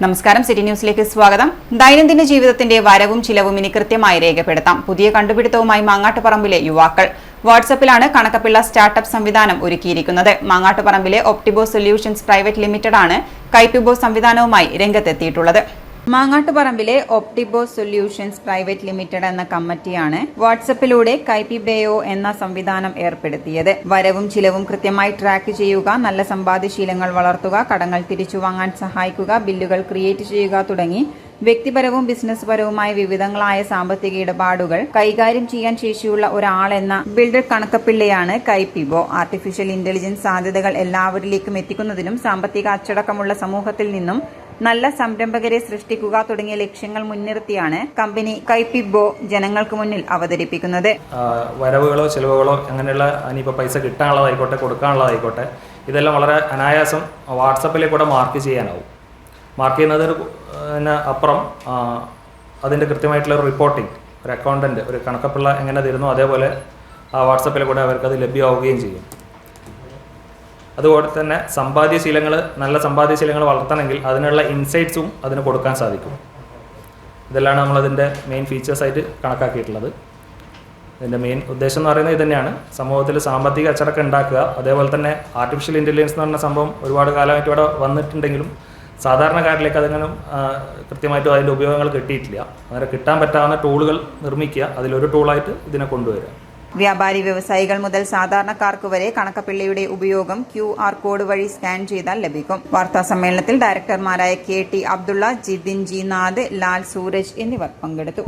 നമസ്കാരം, സിറ്റി ന്യൂസിലേക്ക് സ്വാഗതം. ദൈനംദിന ജീവിതത്തിന്റെ വരവും ചിലവും ഇനി കൃത്യമായി രേഖപ്പെടുത്താം. പുതിയ കണ്ടുപിടുത്തവുമായി മാങ്ങാട്ടുപറമ്പിലെ യുവാക്കൾ. വാട്സ്ആപ്പിലാണ് കണക്കപ്പിള്ള സ്റ്റാർട്ടപ്പ് സംവിധാനം ഒരുക്കിയിരിക്കുന്നത്. മാങ്ങാട്ടുപറമ്പിലെ ഒപ്റ്റിബോ സൊല്യൂഷൻസ് പ്രൈവറ്റ് ലിമിറ്റഡ് ആണ് കൈപിബോ സംവിധാനവുമായി രംഗത്തെത്തിയിട്ടുള്ളത്. മാങ്ങാട്ടുപറമ്പിലെ ഒപ്റ്റിബോ സൊല്യൂഷൻസ് പ്രൈവറ്റ് ലിമിറ്റഡ് എന്ന കമ്മിറ്റിയാണ് വാട്സപ്പിലൂടെ കൈപിബേയോ എന്ന സംവിധാനം ഏർപ്പെടുത്തിയത്. വരവും ചിലവും കൃത്യമായി ട്രാക്ക് ചെയ്യുക, നല്ല സമ്പാദ്യശീലങ്ങൾ വളർത്തുക, കടങ്ങൾ തിരിച്ചു വാങ്ങാൻ സഹായിക്കുക, ബില്ലുകൾ ക്രിയേറ്റ് ചെയ്യുക തുടങ്ങി വ്യക്തിപരവും ബിസിനസ്പരവുമായ വിവിധങ്ങളായ സാമ്പത്തിക ഇടപാടുകൾ കൈകാര്യം ചെയ്യാൻ ശേഷിയുള്ള ഒരാളെന്ന ബിൽഡർ കണക്കപ്പിള്ളയാണ് കൈപിബോ. ആർട്ടിഫിഷ്യൽ ഇന്റലിജൻസ് സാധ്യതകൾ എല്ലാവരിലേക്കും എത്തിക്കുന്നതിനും സാമ്പത്തിക അച്ചടക്കമുള്ള സമൂഹത്തിൽ നിന്നും നല്ല സംരംഭകരെ സൃഷ്ടിക്കുക തുടങ്ങിയ ലക്ഷ്യങ്ങൾ മുൻനിർത്തിയാണ് കമ്പനി കൈപിബോ ജനങ്ങൾക്ക് മുന്നിൽ അവതരിപ്പിക്കുന്നത്. വരവുകളോ ചെലവുകളോ അങ്ങനെയുള്ള ഇനിയിപ്പോൾ പൈസ കിട്ടാനുള്ളതായിക്കോട്ടെ കൊടുക്കാനുള്ളതായിക്കോട്ടെ ഇതെല്ലാം വളരെ അനായാസം വാട്സപ്പിലെ കൂടെ മാർക്ക് ചെയ്യാനാവും. മാർക്ക് ചെയ്യുന്നതിന് അപ്പുറം അതിൻ്റെ കൃത്യമായിട്ടുള്ള റിപ്പോർട്ടിംഗ്, ഒരു അക്കൗണ്ടൻറ്റ്, ഒരു കണക്കപ്പിള്ള എങ്ങനെ തരുന്നു അതേപോലെ വാട്സപ്പിലെ കൂടെ അവർക്കത് ലഭ്യമാവുകയും ചെയ്യും. അതുപോലെ തന്നെ നല്ല സമ്പാദ്യശീലങ്ങൾ വളർത്തണമെങ്കിൽ അതിനുള്ള ഇൻസൈറ്റ്സും അതിന് കൊടുക്കാൻ സാധിക്കും. ഇതെല്ലാം നമ്മളതിൻ്റെ മെയിൻ ഫീച്ചേഴ്സായിട്ട് കണക്കാക്കിയിട്ടുള്ളത്. ഇതിൻ്റെ മെയിൻ ഉദ്ദേശം എന്ന് പറയുന്നത് ഇത് തന്നെയാണ്, സമൂഹത്തിൽ സാമ്പത്തിക അച്ചടക്കം ഉണ്ടാക്കുക. അതേപോലെ തന്നെ ആർട്ടിഫിഷ്യൽ ഇൻ്റലിജൻസ് എന്ന് പറഞ്ഞ സംഭവം ഒരുപാട് കാലമായിട്ട് ഇവിടെ വന്നിട്ടുണ്ടെങ്കിലും സാധാരണക്കാരിലേക്ക് അതിനും കൃത്യമായിട്ടും അതിൻ്റെ ഉപയോഗങ്ങൾ കിട്ടിയിട്ടില്ല. അങ്ങനെ കിട്ടാൻ പറ്റാവുന്ന ടൂളുകൾ നിർമ്മിക്കുക, അതിലൊരു ടൂളായിട്ട് ഇതിനെ കൊണ്ടുവരിക. വ്യാപാരി വ്യവസായികൾ മുതൽ സാധാരണക്കാർക്ക് വരെ കണക്കപ്പിള്ളയുടെ ഉപയോഗം QR കോഡ് വഴി സ്കാൻ ചെയ്താൽ ലഭിക്കും. വാർത്താ സമ്മേളനത്തിൽ ഡയറക്ടർമാരായ KT അബ്ദുള്ള, ജിതിൻ G നാഥ്, ലാൽ സൂരജ് എന്നിവർ പങ്കെടുത്തു.